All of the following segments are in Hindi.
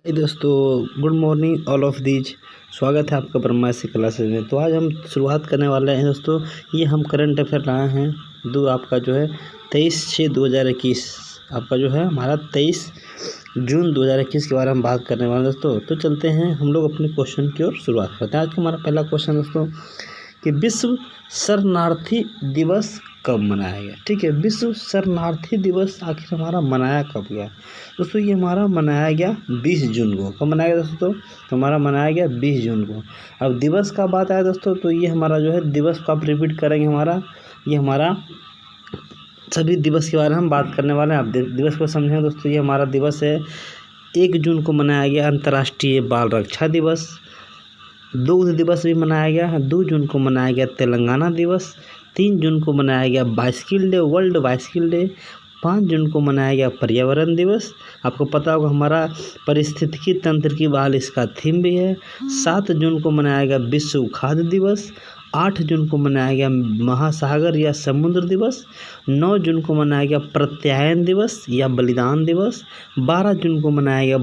दोस्तों, good morning all of these. स्वागत है आपका ब्रह्मासी क्लासेज में। तो आज हम शुरुआत करने वाले हैं दोस्तों। ये हम करंट अफेयर लाए हैं आपका जो है 23/6/2021 आपका जो है हमारा 23 जून 2021 के बारे में बात करने वाले हैं दोस्तों। तो चलते हैं हम लोग अपने क्वेश्चन की ओर शुरुआत करते हैं। आज का हमारा पहला क्वेश्चन दोस्तों कि विश्व शरणार्थी दिवस कब मनाया गया। ठीक है, विश्व शरणार्थी दिवस आखिर हमारा मनाया कब गया दोस्तों। ये हमारा मनाया गया 20 जून को। कब मनाया गया दोस्तों? तो हमारा मनाया गया 20 जून को। अब दिवस का बात आया दोस्तों, तो ये हमारा जो है दिवस को आप रिपीट करेंगे। ये हमारा सभी दिवस के बारे में हम बात करने वाले हैं। आप दिवस को समझेंगे दोस्तों। ये हमारा दिवस है 1 जून को मनाया गया अंतर्राष्ट्रीय बाल रक्षा दिवस। दुग्ध दिवस भी मनाया गया 2 जून को मनाया गया तेलंगाना दिवस। 3 जून को मनाया गया bicycle day, world bicycle day. 5 जून को मनाया गया पर्यावरण दिवस। आपको पता होगा हमारा पारिस्थितिकी तंत्र की बहाली इसका थीम भी है। 7 जून को मनाया गया विश्व खाद्य दिवस। 8 जून को मनाया गया महासागर या समुद्र दिवस। 9 जून को मनाया गया प्रत्यायन दिवस या बलिदान दिवस। 12 जून को मनाया गया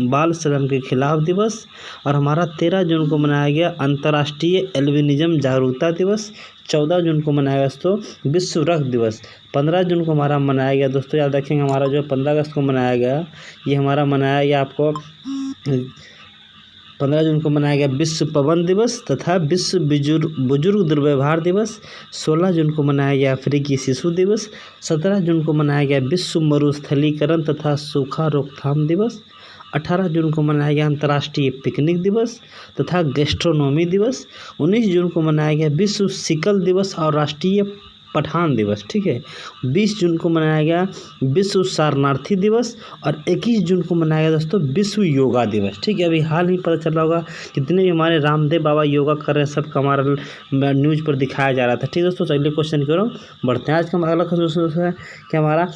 बाल श्रम के खिलाफ दिवस। और हमारा 13 जून को मनाया गया अंतर्राष्ट्रीय एल्बिनिज्म जागरूकता दिवस। 14 जून को मनाया गया दोस्तों विश्व रक्त दिवस। 15 जून को हमारा मनाया गया दोस्तों, याद रखेंगे हमारा जो 15 अगस्त को मनाया गया, ये हमारा मनाया गया आपको 15 जून को मनाया गया विश्व पवन दिवस तथा विश्व बुजुर्ग दुर्व्यवहार दिवस। 16 जून को मनाया गया अफ्रीकी शिशु दिवस। 17 जून को मनाया गया विश्व मरुस्थलीकरण तथा सूखा रोकथाम दिवस। 18 जून को मनाया गया अंतर्राष्ट्रीय पिकनिक दिवस तथा गैस्ट्रोनॉमी दिवस। 19 जून को मनाया गया विश्व सिकल दिवस और राष्ट्रीय पठान दिवस। ठीक है, 20 जून को मनाया गया विश्व शरणार्थी दिवस और 21 जून को मनाया गया दोस्तों विश्व योगा दिवस। ठीक है, अभी हाल ही पता चल रहा होगा जितने भी हमारे रामदेव बाबा योगा कर रहे हैं सबका हमारा न्यूज़ पर दिखाया जा रहा था। ठीक है दोस्तों, अगले क्वेश्चन की ओर बढ़ते हैं। आज का अगला क्वेश्चन है कि हमारा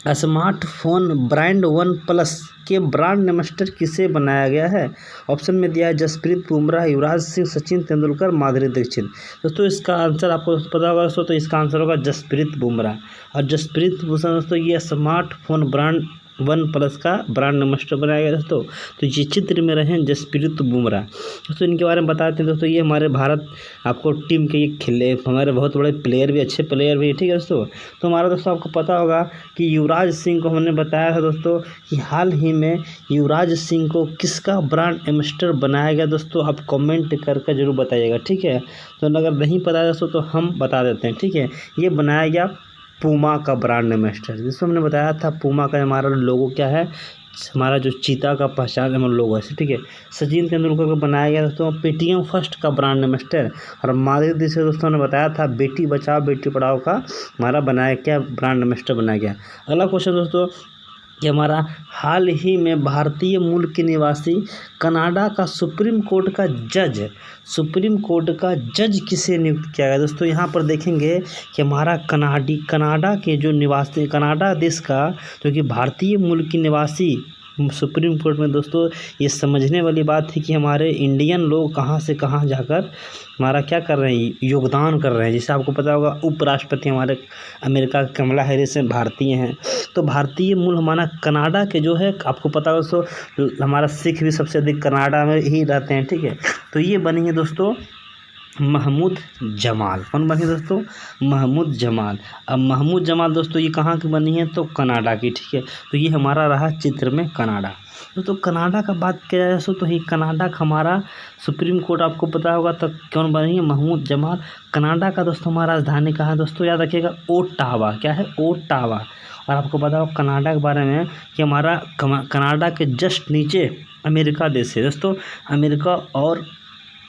स्मार्टफोन ब्रांड वन प्लस के ब्रांड एम्बेसडर किसे बनाया गया है। ऑप्शन में दिया है जसप्रीत बुमराह, युवराज सिंह, सचिन तेंदुलकर, माधुरी दीक्षित। दोस्तों इसका आंसर आपको पता होगा दोस्तों, तो इसका आंसर होगा जसप्रीत बुमराह। और जसप्रीत बुमराह दोस्तों ये स्मार्टफोन ब्रांड वन प्लस का ब्रांड एम्बेसडर बनाया गया दोस्तों। तो ये चित्र में रहे जसप्रीत बुमराह। दोस्तों इनके बारे में बताते हैं दोस्तों। ये हमारे भारत आपको टीम के ये खिले हमारे बहुत बड़े प्लेयर भी, अच्छे प्लेयर भी। ठीक है दोस्तों, तो हमारा दोस्तों आपको पता होगा कि युवराज सिंह को हमने बताया था दोस्तों कि हाल ही में युवराज सिंह को किसका ब्रांड एम्बेसडर बनाया गया दोस्तों। आप कमेंट करके जरूर बताइएगा। ठीक है, तो अगर नहीं पता है दोस्तों तो हम बता देते हैं। ठीक है, ये बनाया गया पूमा का ब्रांड एम्बेसडर, जिसको हमने बताया था पूमा का हमारा लोगो क्या है, हमारा जो चीता का पहचान हमारा लोगो है। ठीक है, सचिन तेंदुलकर को बनाया गया दोस्तों पेटीएम फर्स्ट का ब्रांड एम्बेसडर। और माधुरी दीक्षित दोस्तों ने बताया था बेटी बचाओ बेटी पढ़ाओ का हमारा बनाया क्या ब्रांड एम्बेसडर बनाया गया। अगला क्वेश्चन दोस्तों कि हमारा हाल ही में भारतीय मूल के निवासी कनाडा का सुप्रीम कोर्ट का जज किसे नियुक्त किया गया दोस्तों। यहाँ पर देखेंगे कि हमारा कनाडा के जो निवासी, कनाडा देश का जो कि भारतीय मूल की निवासी सुप्रीम कोर्ट में दोस्तों ये समझने वाली बात थी कि हमारे इंडियन लोग कहाँ से कहाँ जाकर हमारा क्या कर रहे हैं, योगदान कर रहे हैं। जैसे आपको पता होगा उपराष्ट्रपति हमारे अमेरिका कमला हैरिस भारतीय हैं। तो भारतीय मूल हमारा कनाडा के जो है, आपको पता होगा दोस्तों हमारा सिख भी सबसे अधिक कनाडा में ही रहते हैं। ठीक है, तो ये बनेंगे दोस्तों महमूद जमाल। कौन बने दोस्तों? महमूद जमाल। अब महमूद जमाल दोस्तों ये कहाँ की बनी है, तो कनाडा की। ठीक है, तो ये हमारा रहा चित्र में कनाडा। तो कनाडा का बात किया जाए दोस्तों तो ये कनाडा का हमारा सुप्रीम कोर्ट आपको पता होगा तो कौन बनी है, महमूद जमाल। कनाडा का दोस्तों हमारा राजधानी कहाँ है दोस्तों, याद रखिएगा ओटावा। क्या है? ओटावा। और आपको पता होगा कनाडा के बारे में कि हमारा कनाडा के जस्ट नीचे अमेरिका देश है दोस्तों। अमेरिका और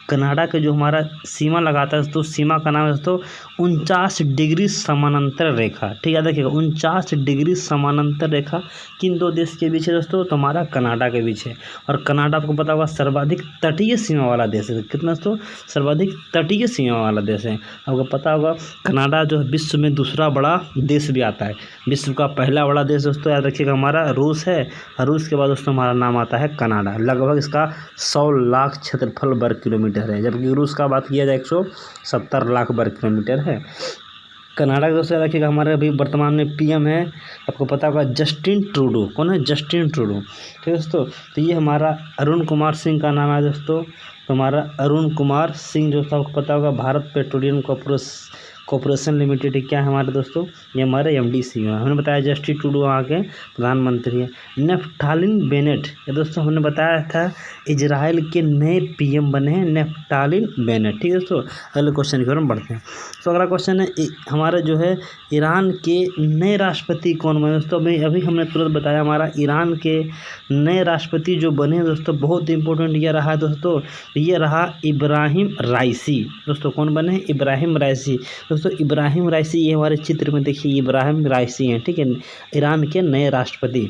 कनाडा के जो हमारा सीमा लगाता है दोस्तों, सीमा का नाम है दोस्तों 49 डिग्री समानांतर रेखा। ठीक है, याद रखिएगा 49 डिग्री समानांतर रेखा किन दो देश के बीच है दोस्तों, तो हमारा कनाडा के बीच है। और कनाडा आपको पता होगा सर्वाधिक तटीय सीमा वाला देश है। कितना दोस्तों? सर्वाधिक तटीय सीमा वाला देश है। आपको पता होगा कनाडा जो विश्व में दूसरा बड़ा देश भी आता है। विश्व का पहला बड़ा देश दोस्तों याद रखिएगा हमारा रूस है। रूस के बाद दोस्तों हमारा नाम आता है कनाडा। लगभग इसका 100 लाख क्षेत्रफल वर्ग किलोमीटर है, जबकि रूस का बात किया जाए 170 लाख वर्ग किलोमीटर है। कनाडा का दोस्तों याद रखिएगा हमारे अभी वर्तमान में पीएम है, आपको पता होगा जस्टिन ट्रूडो। कौन है? Justin Trudeau. ठीक है दोस्तों, तो ये हमारा अरुण कुमार सिंह का नाम है दोस्तों। तो हमारा अरुण कुमार सिंह जो आपको पता होगा भारत पेट्रोलियम कॉर्पोरेशन लिमिटेड क्या है हमारे दोस्तों, ये हमारे एमडी CEO हैं। हमने बताया जस्टिन ट्रूडो वहाँ के प्रधानमंत्री हैं। नेफ्टालिन बेनेट, ये दोस्तों हमने बताया था इजराइल के नए पीएम बने हैं नेफ्टालिन बेनेट। ठीक है दोस्तों, अगले क्वेश्चन की ओर हम बढ़ते हैं। तो अगला क्वेश्चन है हमारा जो है ईरान के नए राष्ट्रपति कौन बने दोस्तों। अभी हमने तुरंत बताया हमारा ईरान के नए राष्ट्रपति जो बने हैं दोस्तों, बहुत इंपॉर्टेंट ये रहा है दोस्तों, ये रहा इब्राहिम राइसी। दोस्तों कौन बने हैं? इब्राहिम राइसी। दोस्तों इब्राहिम राइसी ये हमारे चित्र में देखिए इब्राहिम राइसी हैं। ठीक है, ईरान के नए राष्ट्रपति।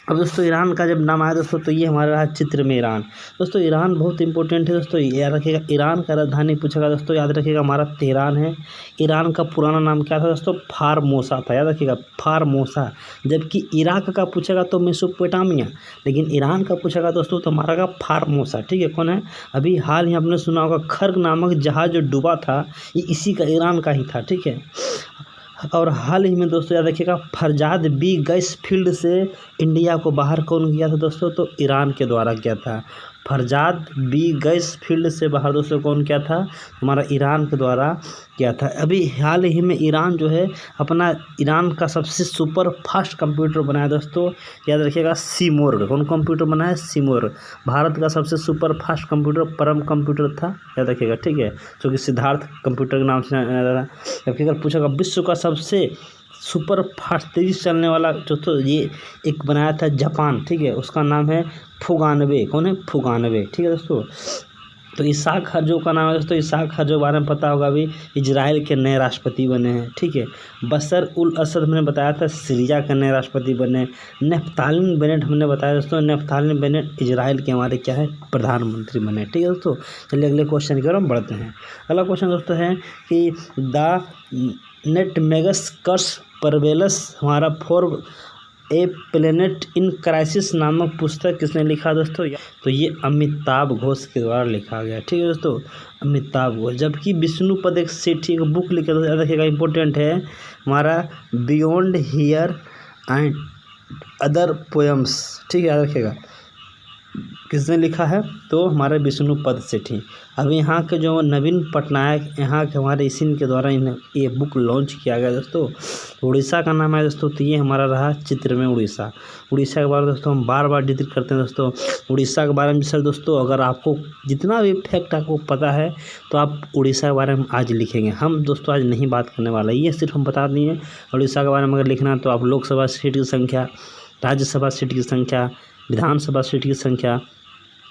अब दोस्तों ईरान का जब नाम आया दोस्तों तो ये हमारा रहा चित्र में ईरान। दोस्तों ईरान बहुत इंपॉर्टेंट है दोस्तों, याद रखिएगा। ईरान का राजधानी पूछेगा दोस्तों, याद रखिएगा हमारा तेहरान है। ईरान का पुराना नाम क्या था दोस्तों? फारमोसा था, याद रखिएगा फारमोसा। जबकि इराक का पूछेगा तो मेसोपोटामिया, लेकिन ईरान का पूछेगा दोस्तों तो हमारा का फारमोसा। ठीक है, कौन है? अभी हाल ही आपने सुना होगा खर्ग नामक जहाज जो डूबा था ये इसी का ईरान का ही था। ठीक है, और हाल ही में दोस्तों याद रखिएगा फरजाद बी गैस फील्ड से इंडिया को बाहर कौन किया था दोस्तों? तो ईरान के द्वारा किया था। फरजाद बी गैस फील्ड से बाहर दोस्तों कौन किया था? हमारा ईरान के द्वारा किया था। अभी हाल ही में ईरान जो है अपना ईरान का सबसे सुपर फास्ट कंप्यूटर बनाया दोस्तों, याद रखिएगा सीमोर्ग। कौन कंप्यूटर बनाया? सीमोर्ग। भारत का सबसे सुपर फास्ट कंप्यूटर परम कंप्यूटर था, याद रखिएगा। ठीक है, जो कि सिद्धार्थ कंप्यूटर के नाम से जाना जाता है। जबकि अगर पूछेगा विश्व का सबसे सुपर फास्ट तेजी से चलने वाला जो तो ये एक बनाया था जापान। ठीक है, उसका नाम है फुगानबे। कौन है? फुगानबे। ठीक है दोस्तों, तो इसाक हर्जोग का नाम है दोस्तों। इसाक हर्जोग बारे में पता होगा, अभी इजराइल के नए राष्ट्रपति बने हैं। ठीक है, बशर उल असद हमने बताया था सीरिया के नए राष्ट्रपति बने। नेफ्तालिन बेनेट हमने बताया दोस्तों, नेफ्तालिन बेनेट इजराइल के हमारे क्या है? प्रधानमंत्री बने। ठीक है दोस्तों, चलिए अगले क्वेश्चन की ओर हम बढ़ते हैं। अगला क्वेश्चन दोस्तों है कि द नेटमेगस कर्स परवेलस हमारा for a planet in crisis नामक पुस्तक किसने लिखा दोस्तों? तो ये अमिताभ घोष के द्वारा लिखा गया। ठीक है दोस्तों, अमिताभ घोष। जबकि विष्णुपद एक सेठी एक बुक लिखा तो याद रखिएगा इंपॉर्टेंट है हमारा beyond here and other poems. ठीक है, याद रखिएगा किसने लिखा है? तो हमारे विष्णुपद सेठी। अब यहाँ के जो नवीन पटनायक यहाँ के हमारे इसी के द्वारा ये बुक लॉन्च किया गया दोस्तों। उड़ीसा का नाम है दोस्तों, तो ये हमारा रहा चित्र में उड़ीसा। उड़ीसा के बारे में दोस्तों हम बार बार जिक्र करते हैं दोस्तों। उड़ीसा के बारे में सर दोस्तों अगर आपको जितना भी फैक्ट आपको पता है तो आप उड़ीसा के बारे में आज लिखेंगे। हम दोस्तों आज नहीं बात करने वाला, ये सिर्फ हम बता दिए। उड़ीसा के बारे में अगर लिखना है तो आप लोकसभा सीट की संख्या, राज्यसभा सीट की संख्या, विधानसभा सीट की संख्या,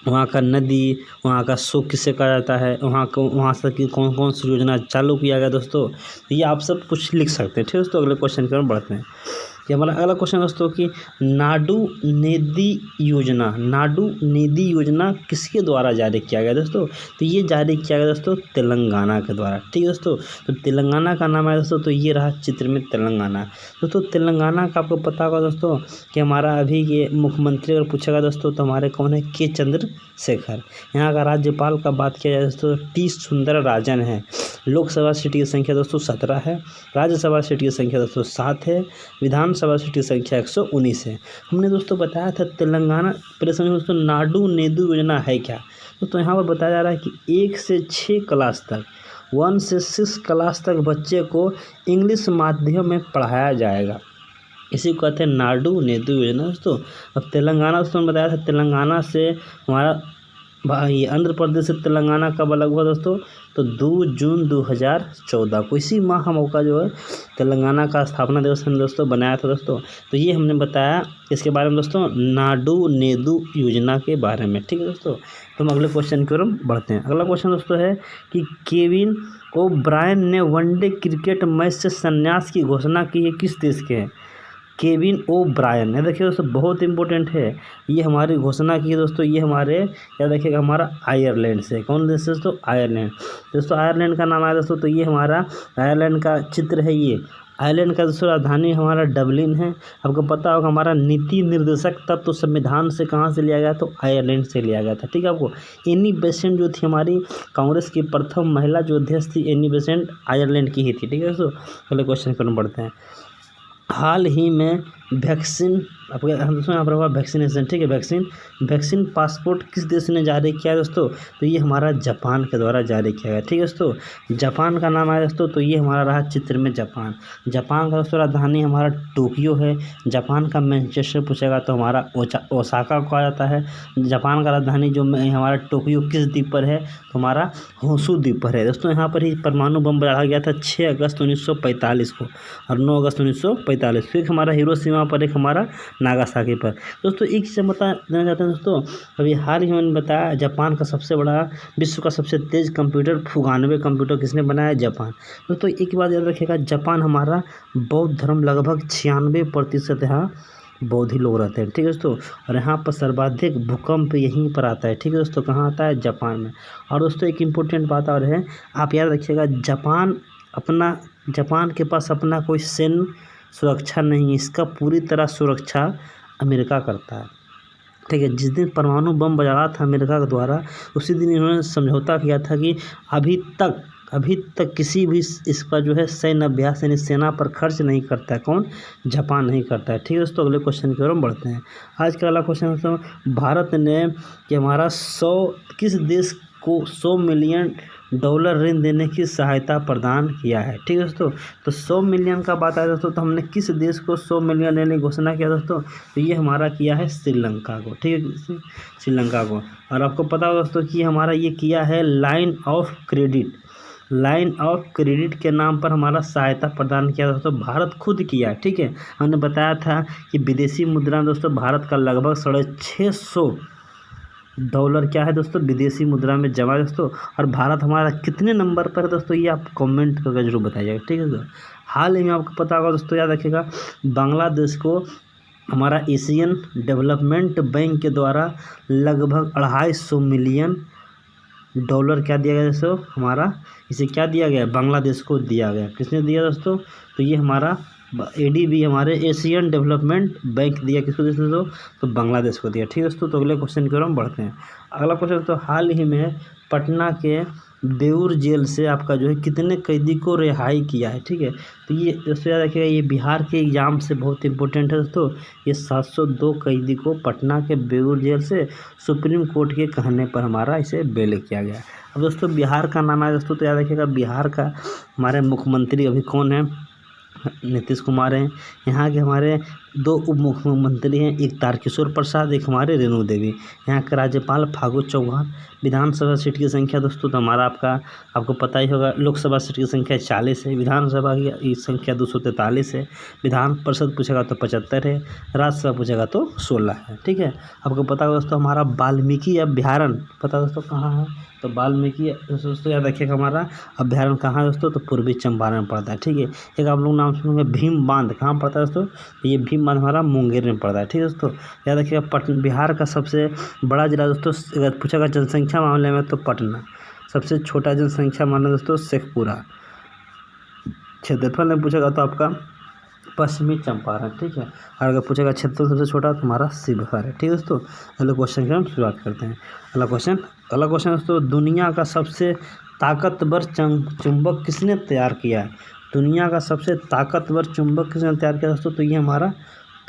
वहाँ का नदी, वहाँ का शोक किसे कहा जाता है, वहाँ से की कौन कौन सी योजना चालू किया गया दोस्तों, ये आप सब कुछ लिख सकते हैं। ठीक है दोस्तों, अगले क्वेश्चन की ओर बढ़ते हैं। कि हमारा अगला क्वेश्चन दोस्तों कि नाडू नेदी योजना किसके द्वारा जारी किया गया दोस्तों? तो ये जारी किया गया दोस्तों तेलंगाना के द्वारा। ठीक है दोस्तों, तो तेलंगाना का नाम है दोस्तों, तो ये रहा चित्र में तेलंगाना। दोस्तों तेलंगाना का आपको पता होगा दोस्तों कि हमारा अभी ये मुख्यमंत्री अगर पूछेगा दोस्तों तो हमारे कौन है? के चंद्रशेखर। यहाँ का राज्यपाल का बात किया जाए दोस्तों टी सुंदरराजन है। लोकसभा सीट की संख्या दोस्तों 17 है, राज्यसभा सीट की संख्या दोस्तों 7 है, विधानसभा सीट की संख्या 119 है। हमने दोस्तों बताया था तेलंगाना प्रदेश में दोस्तों नाडू नेदू योजना है क्या? दोस्तों यहाँ पर बताया जा रहा है कि 1 से 6 क्लास तक 1 से 6 क्लास तक बच्चे को इंग्लिश माध्यम में पढ़ाया जाएगा। इसी को कहते हैं नाडू नेदू योजना दोस्तों। अब तेलंगाना दोस्तों बताया था तेलंगाना से हमारा ये आंध्र प्रदेश से तेलंगाना कब अलग हुआ दोस्तों? तो 2 जून 2014 को, इसी माह का मौका जो है तेलंगाना का स्थापना दिवस हमने दोस्तों बनाया था दोस्तों। तो ये हमने बताया इसके बारे में दोस्तों नाडू नेदू योजना के बारे में। ठीक है दोस्तों, तो हम अगले क्वेश्चन की ओर बढ़ते हैं। अगला क्वेश्चन दोस्तों है कि केविन ओब्रायन ने वनडे क्रिकेट मैच से संन्यास की घोषणा की है, किस देश के हैं? Kevin O'Brien. याद रखिए दोस्तों बहुत इंपॉर्टेंट है, ये हमारी घोषणा की है दोस्तों, ये हमारे याद रखिएगा हमारा आयरलैंड से। कौन देश है दोस्तों? आयरलैंड। दोस्तों आयरलैंड का नाम आया दोस्तों, तो ये हमारा आयरलैंड का चित्र है, ये आयरलैंड का दोस्तों राजधानी हमारा डबलिन है। आपको पता होगा हमारा नीति निर्देशक तत्व तो संविधान से कहाँ से लिया गया, तो आयरलैंड से लिया गया था। ठीक है, आपको एनी बेसेंट जो थी हमारी कांग्रेस की प्रथम महिला जो अध्यक्ष थी, एनी बेसेंट आयरलैंड की ही थी। ठीक है दोस्तों, पहले क्वेश्चन करना पड़ते हैं। हाल ही में वैक्सीन आपको दोस्तों यहाँ पर होगा वैक्सीनेशन। ठीक है, वैक्सीन पासपोर्ट किस देश ने जारी किया है दोस्तों, तो ये हमारा जापान के द्वारा जारी किया गया। ठीक है दोस्तों, जापान का नाम आया दोस्तों, तो ये हमारा रहा चित्र में जापान। जापान का दोस्तों राजधानी हमारा टोक्यो है। जापान का मैनचेस्टर पूछेगा तो हमारा ओसाका को आ जाता है। जापान का राजधानी जो हमारा टोक्यो किस द्वीप पर है, तो हमारा होंशु द्वीप पर है। दोस्तों यहाँ पर ही परमाणु बम बढ़ाया गया था 6 अगस्त 1945 को और 9 अगस्त 1945। फिर हमारा हिरोशिमा पर, एक हमारा नागासाकी पर। दोस्तों एक चीज़ बता देना चाहते हैं दोस्तों, अभी हाल ही मैंने बताया जापान का सबसे बड़ा, विश्व का सबसे तेज कंप्यूटर फुगानवे कंप्यूटर किसने बनाया, जापान। दोस्तों एक बात याद रखिएगा, जापान हमारा बौद्ध धर्म लगभग 96% यहाँ बौद्ध ही लोग रहते हैं। ठीक है दोस्तों, और यहाँ पर सर्वाधिक भूकंप यहीं पर आता है। ठीक है दोस्तों, कहाँ आता है, जापान में। और दोस्तों एक इम्पोर्टेंट बात और है, आप याद रखिएगा, जापान के पास अपना कोई सैन्य सुरक्षा नहीं, इसका पूरी तरह सुरक्षा अमेरिका करता है। ठीक है, जिस दिन परमाणु बम बजाया था अमेरिका के द्वारा, उसी दिन इन्होंने समझौता किया था कि अभी तक किसी भी इसका जो है सैन्य अभ्यास यानी सेना पर खर्च नहीं करता है। कौन, जापान नहीं करता है। ठीक है दोस्तों, अगले क्वेश्चन की ओर हम बढ़ते हैं। आज का अगला क्वेश्चन दोस्तों, भारत ने कि हमारा किस देश को $100 मिलियन ऋण देने की सहायता प्रदान किया है। ठीक है दोस्तों, तो 100 मिलियन का बात आया दोस्तों, तो हमने किस देश को 100 मिलियन देने की घोषणा किया दोस्तों, तो ये हमारा किया है श्रीलंका को। ठीक है, श्रीलंका को। और आपको पता होगा दोस्तों कि हमारा ये किया है लाइन ऑफ क्रेडिट के नाम पर हमारा सहायता प्रदान किया दोस्तों, भारत खुद किया। ठीक है, हमने बताया था कि विदेशी मुद्रा दोस्तों भारत का लगभग $650 क्या है दोस्तों, विदेशी मुद्रा में जमा है दोस्तों। और भारत हमारा कितने नंबर पर है दोस्तों, ये आप कमेंट करके जरूर बताइएगा। ठीक है दोस्तों, हाल ही में आपको पता होगा दोस्तों, याद रखिएगा, बांग्लादेश को हमारा एशियन डेवलपमेंट बैंक के द्वारा लगभग $250 मिलियन क्या दिया गया दोस्तों, हमारा इसे क्या दिया गया, बांग्लादेश को दिया गया। किसने दिया दोस्तों, तो ये हमारा ADB हमारे एशियन डेवलपमेंट बैंक दिया, किसको दिया दोस्तों, तो बांग्लादेश को दिया। ठीक है दोस्तों, तो अगले क्वेश्चन की ओर हम बढ़ते हैं। अगला क्वेश्चन तो हाल ही में पटना के बेऊर जेल से आपका जो है कितने कैदी को रिहाई किया है। ठीक है, तो ये दोस्तों याद रखिएगा, ये बिहार के एग्जाम से बहुत इंपॉर्टेंट है दोस्तों। ये 702 कैदी को पटना के बेऊर जेल से सुप्रीम कोर्ट के कहने पर हमारा इसे बेल किया गया। अब दोस्तों बिहार का नाम है दोस्तों, तो याद रखिएगा, बिहार का हमारे मुख्यमंत्री अभी कौन है, नीतीश कुमार हैं। यहाँ के हमारे 2 उप मुख्यमंत्री हैं, एक तारकिशोर प्रसाद, एक हमारे रेणु देवी। यहाँ के राज्यपाल फागू चौहान। विधानसभा सीट की संख्या दोस्तों, तो हमारा आपको पता ही होगा, लोकसभा सीट की संख्या 40 है, विधानसभा की संख्या 243 है, विधान परिषद पूछेगा तो 75 है, राज्यसभा पूछेगा तो 16 है। ठीक है, आपको पता होगा दोस्तों, हमारा वाल्मीकि अभ्यारण्य पता दोस्तों कहाँ है, तो वाल्मीकि दोस्तों याद रखिएगा, हमारा अभ्यारण्य कहाँ है दोस्तों, तो पूर्वी चंपारण पड़ता है। ठीक है, एक आप लोग नाम सुनेंगे भीम बांध, कहाँ पड़ता है दोस्तों, तो ये भीम बांध हमारा मुंगेर में पड़ता है। ठीक है दोस्तों, याद रखिएगा, बिहार का सबसे बड़ा जिला दोस्तों, अगर पूछेगा जनसंख्या मामले में तो पटना, सबसे छोटा जनसंख्या मामला दोस्तों शेखपुरा, क्षेत्रफल में पूछेगा तो आपका पश्चिमी चंपारण। ठीक है, और अगर पूछेगा क्षेत्र सबसे छोटा तो हमारा शिवहर है। ठीक है दोस्तों, अगले क्वेश्चन की हम शुरुआत करते हैं। अगला क्वेश्चन दोस्तों, दुनिया का सबसे ताकतवर चुंबक किसने तैयार किया है, दुनिया का सबसे ताकतवर चुंबक किसने तैयार किया दोस्तों, तो ये हमारा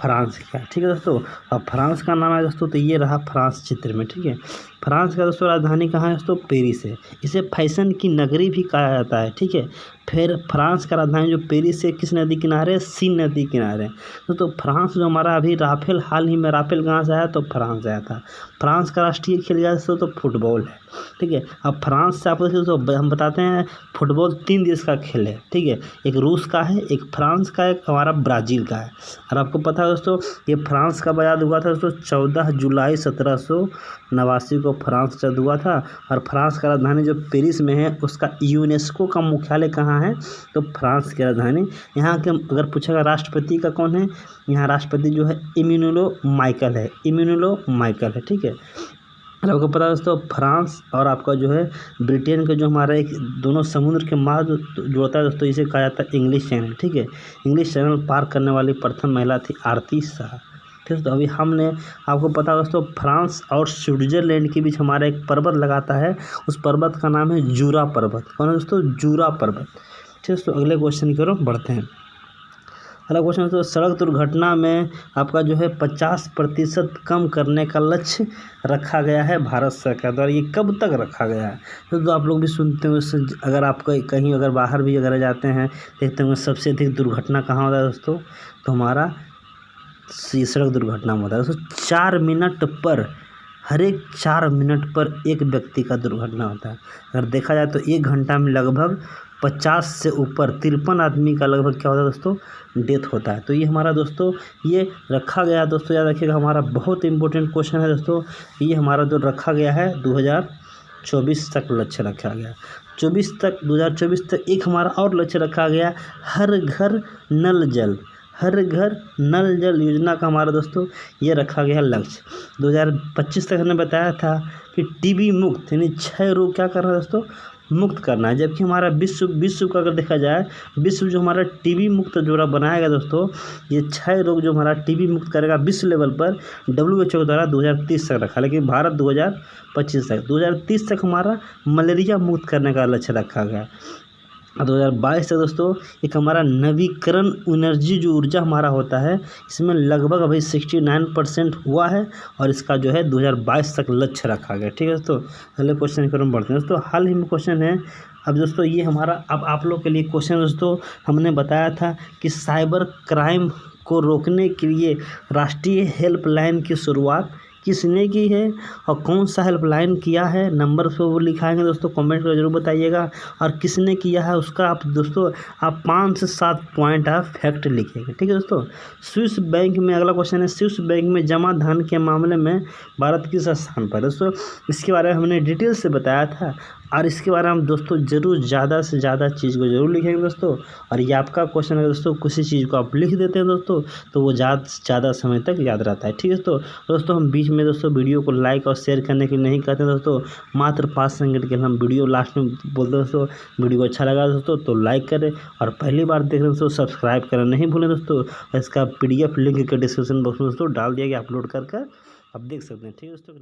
फ्रांस का। ठीक है दोस्तों, अब फ्रांस का नाम है दोस्तों, तो ये रहा फ्रांस चित्र में। ठीक है, फ्रांस का दोस्तों राजधानी कहाँ है दोस्तों, पेरिस है। इसे फैशन की नगरी भी कहा जाता है। ठीक है, फिर फ्रांस का राजधानी जो पेरिस है, किस नदी किनारे, सीन नदी किनारे। तो फ्रांस जो हमारा अभी हाल ही में राफेल कहाँ से आया, तो फ्रांस आया था। फ्रांस का राष्ट्रीय खेल दोस्तों तो फुटबॉल है। ठीक है, अब फ्रांस से आपको तो हम बताते हैं, फुटबॉल 3 देश का खेल है। ठीक है, एक रूस का है, एक फ्रांस का है, एक हमारा ब्राज़ील का है। और आपको पता है दोस्तों, ये फ्रांस का आज़ाद हुआ था दोस्तों 14 जुलाई 1789 को फ्रांस आज़ाद हुआ था। और फ्रांस का राजधानी जो पेरिस में है, उसका यूनेस्को का मुख्यालय कहाँ है, तो फ्रांस की राजधानी। यहाँ के अगर पूछेगा राष्ट्रपति का कौन है, यहाँ राष्ट्रपति जो है इमैनुएल माइकल है। ठीक है, आपको पता है दोस्तों फ्रांस और आपका जो है ब्रिटेन का जो हमारा एक दोनों समुद्र के मार्ग जोड़ता है दोस्तों, इसे कहा जाता है इंग्लिश चैनल। ठीक है, इंग्लिश चैनल पार करने वाली प्रथम महिला थी आरती शाह। ठीक है, तो अभी हमने आपको पता है दोस्तों फ्रांस और स्विट्जरलैंड के बीच हमारा एक पर्वत लगाता है, उस पर्वत का नाम है जूरा पर्वत। कौन है दोस्तों? जूरा पर्वत। ठीक है, तो अगले क्वेश्चन की ओर बढ़ते हैं। अगला क्वेश्चन तो सड़क दुर्घटना में आपका जो है 50% कम करने का लक्ष्य रखा गया है भारत सरकार द्वारा। ये कब तक रखा गया है? तो आप लोग भी सुनते हो, अगर आप कहीं अगर बाहर भी अगर जाते हैं देखते होंगे सबसे अधिक दुर्घटना कहाँ होता है दोस्तों? तो हमारा सड़क दुर्घटना में होता है दोस्तों। 4 मिनट पर, हर एक 4 मिनट पर एक व्यक्ति का दुर्घटना होता है। अगर देखा जाए तो 1 घंटा में लगभग 50 से ऊपर 53 आदमी का लगभग क्या होता है दोस्तों? डेथ होता है। तो ये हमारा दोस्तों ये रखा गया दोस्तों, याद रखिएगा हमारा बहुत इंपॉर्टेंट क्वेश्चन है दोस्तों। ये हमारा जो रखा गया है 2024 तक लक्ष्य रखा गया। 2024 तक एक हमारा और लक्ष्य रखा गया, हर घर नल जल। हर घर नल जल योजना का हमारा दोस्तों ये रखा गया लक्ष्य। 2025 तक हमने बताया था कि टीबी मुक्त यानी क्षय रोग क्या करना है दोस्तों? मुक्त करना है। जबकि हमारा विश्व का अगर देखा जाए, विश्व जो हमारा टीबी मुक्त जो बनाएगा दोस्तों, ये क्षय रोग जो हमारा टीबी मुक्त करेगा विश्व लेवल पर WHO द्वारा 2030 तक रखा, लेकिन भारत 2025 तक 2030 तक हमारा मलेरिया मुक्त करने का लक्ष्य रखा गया। 2022 तक दोस्तों एक हमारा नवीकरण एनर्जी जो ऊर्जा हमारा होता है, इसमें लगभग अभी 69% हुआ है और इसका जो है 2022 तक लक्ष्य रखा गया। ठीक है दोस्तों, अगले क्वेश्चन की ओर हम बढ़ते हैं दोस्तों। हाल ही में क्वेश्चन है अब दोस्तों, ये हमारा अब आप लोग के लिए क्वेश्चन दोस्तों, हमने बताया था कि साइबर क्राइम को रोकने के लिए राष्ट्रीय हेल्पलाइन की शुरुआत किसने की है और कौन सा हेल्पलाइन किया है, नंबर पे वो लिखाएंगे दोस्तों, कमेंट कर जरूर बताइएगा। और किसने किया है उसका आप दोस्तों आप 5 से 7 पॉइंट आप फैक्ट लिखिएगा। ठीक है दोस्तों। स्विस बैंक में अगला क्वेश्चन है, स्विस बैंक में जमा धन के मामले में भारत किस स्थान पर? दोस्तों इसके बारे में हमने डिटेल से बताया था और इसके बारे में हम दोस्तों ज़रूर ज़्यादा से ज़्यादा चीज़ को ज़रूर लिखेंगे दोस्तों। और ये आपका क्वेश्चन है दोस्तों, किसी चीज़ को आप लिख देते हैं दोस्तों तो वो ज़्यादा समय तक याद रहता है। ठीक है दोस्तों हम बीच में दोस्तों वीडियो को लाइक और शेयर करने के लिए नहीं कहते दोस्तों, मात्र 5 सेकंड के लिए हम वीडियो लास्ट में बोलते हैं दोस्तों। वीडियो को अच्छा लगा दोस्तों तो लाइक करें और पहली बार देख रहे हैं दोस्तों सब्सक्राइब करना नहीं भूलें दोस्तों। इसका PDF लिंक के डिस्क्रिप्शन बॉक्स में दोस्तों डाल दिया गया, अपलोड कर आप देख सकते हैं। ठीक है दोस्तों।